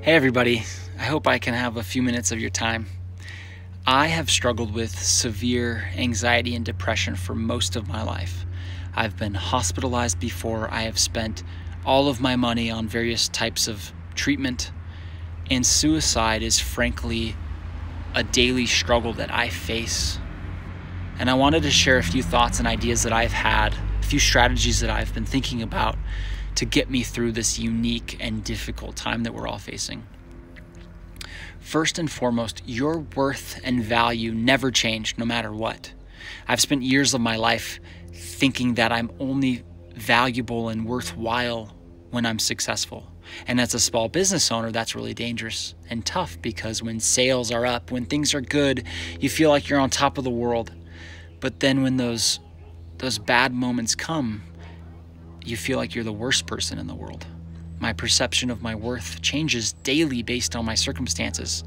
Hey everybody, I hope I can have a few minutes of your time. I have struggled with severe anxiety and depression for most of my life. I've been hospitalized before. I have spent all of my money on various types of treatment, and suicide is frankly a daily struggle that I face. And I wanted to share a few thoughts and ideas that I've had, a few strategies that I've been thinking about to get me through this unique and difficult time that we're all facing. First and foremost, your worth and value never change no matter what. I've spent years of my life thinking that I'm only valuable and worthwhile when I'm successful. And as a small business owner, that's really dangerous and tough, because when sales are up, when things are good, you feel like you're on top of the world. But then when those bad moments come, you feel like you're the worst person in the world. My perception of my worth changes daily based on my circumstances.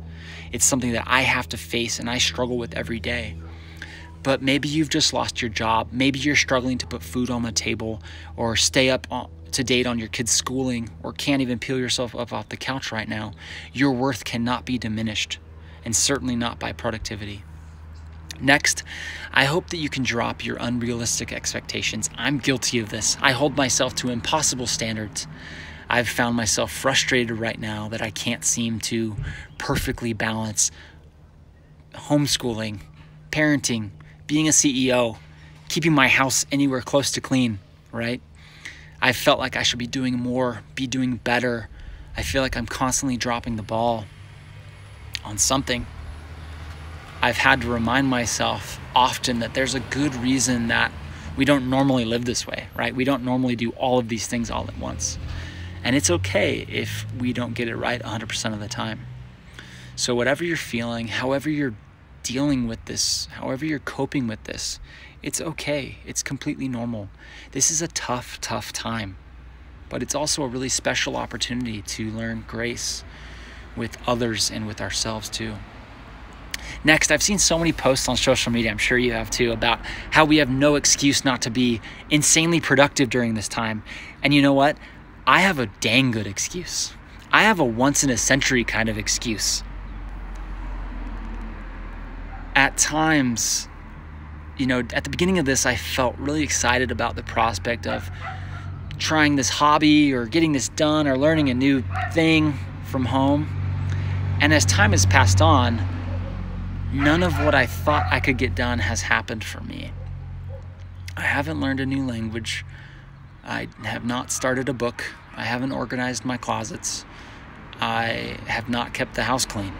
It's something that I have to face and I struggle with every day. But maybe you've just lost your job. Maybe you're struggling to put food on the table or stay up to date on your kids' schooling, or can't even peel yourself up off the couch right now. Your worth cannot be diminished, and certainly not by productivity. Next, I hope that you can drop your unrealistic expectations. I'm guilty of this. I hold myself to impossible standards. I've found myself frustrated right now that I can't seem to perfectly balance homeschooling, parenting, being a CEO, keeping my house anywhere close to clean, right? I felt like I should be doing more, be doing better. I feel like I'm constantly dropping the ball on something. I've had to remind myself often that there's a good reason that we don't normally live this way, right? We don't normally do all of these things all at once. And it's okay if we don't get it right 100% of the time. So whatever you're feeling, however you're dealing with this, however you're coping with this, it's okay. It's completely normal. This is a tough, tough time, but it's also a really special opportunity to learn grace with others and with ourselves too. Next, I've seen so many posts on social media, I'm sure you have too, about how we have no excuse not to be insanely productive during this time. And you know what? I have a dang good excuse. I have a once in a century kind of excuse. At times, at the beginning of this, I felt really excited about the prospect of trying this hobby or getting this done or learning a new thing from home. And as time has passed on, none of what I thought I could get done has happened for me. I haven't learned a new language. I have not started a book. I haven't organized my closets. I have not kept the house clean.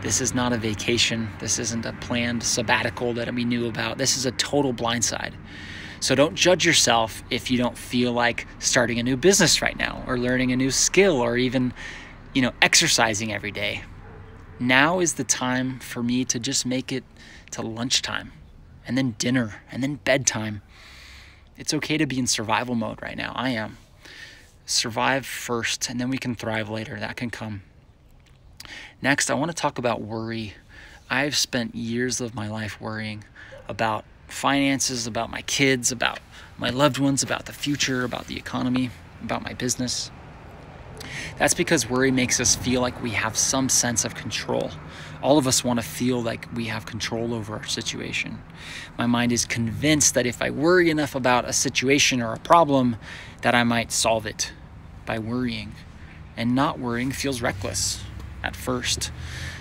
This is not a vacation. This isn't a planned sabbatical that we knew about. This is a total blindside. So don't judge yourself if you don't feel like starting a new business right now, or learning a new skill, or even, exercising every day. Now is the time for me to just make it to lunchtime, and then dinner, and then bedtime. It's okay to be in survival mode right now. I am. Survive first, and then we can thrive later. That can come. Next, I want to talk about worry. I've spent years of my life worrying about finances, about my kids, about my loved ones, about the future, about the economy, about my business. That's because worry makes us feel like we have some sense of control. All of us want to feel like we have control over our situation. My mind is convinced that if I worry enough about a situation or a problem, that I might solve it by worrying. And not worrying feels reckless at first.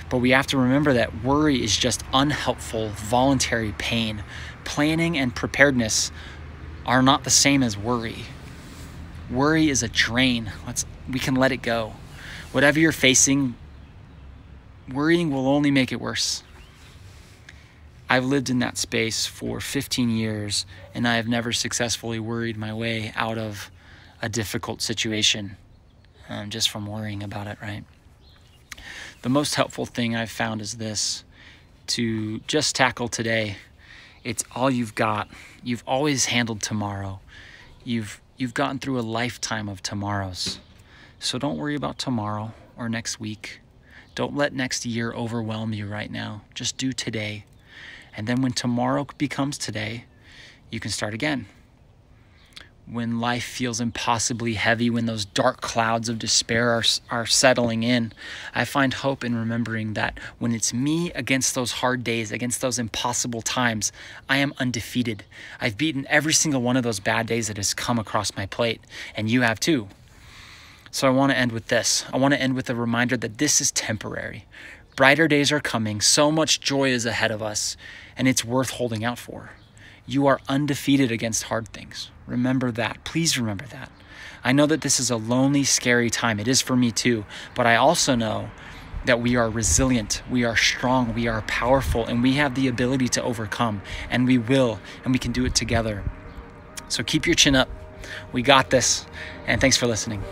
But we have to remember that worry is just unhelpful, voluntary pain. Planning and preparedness are not the same as worry. Worry is a drain. We can let it go. Whatever you're facing, worrying will only make it worse. I've lived in that space for 15 years, and I have never successfully worried my way out of a difficult situation just from worrying about it, right? The most helpful thing I've found is this: to just tackle today. It's all you've got. You've always handled tomorrow. You've gotten through a lifetime of tomorrows. So don't worry about tomorrow or next week. Don't let next year overwhelm you right now. Just do today. And then when tomorrow becomes today, you can start again. when life feels impossibly heavy, when those dark clouds of despair are settling in, I find hope in remembering that when it's me against those hard days, against those impossible times, I am undefeated. I've beaten every single one of those bad days that has come across my plate, and you have too. So I want to end with this. I want to end with a reminder that this is temporary. Brighter days are coming, so much joy is ahead of us, and it's worth holding out for. You are undefeated against hard things. Remember that. Please remember that. I know that this is a lonely, scary time. It is for me too. But I also know that we are resilient, we are strong, we are powerful, and we have the ability to overcome. And we will, and we can do it together. So keep your chin up. We got this. And thanks for listening.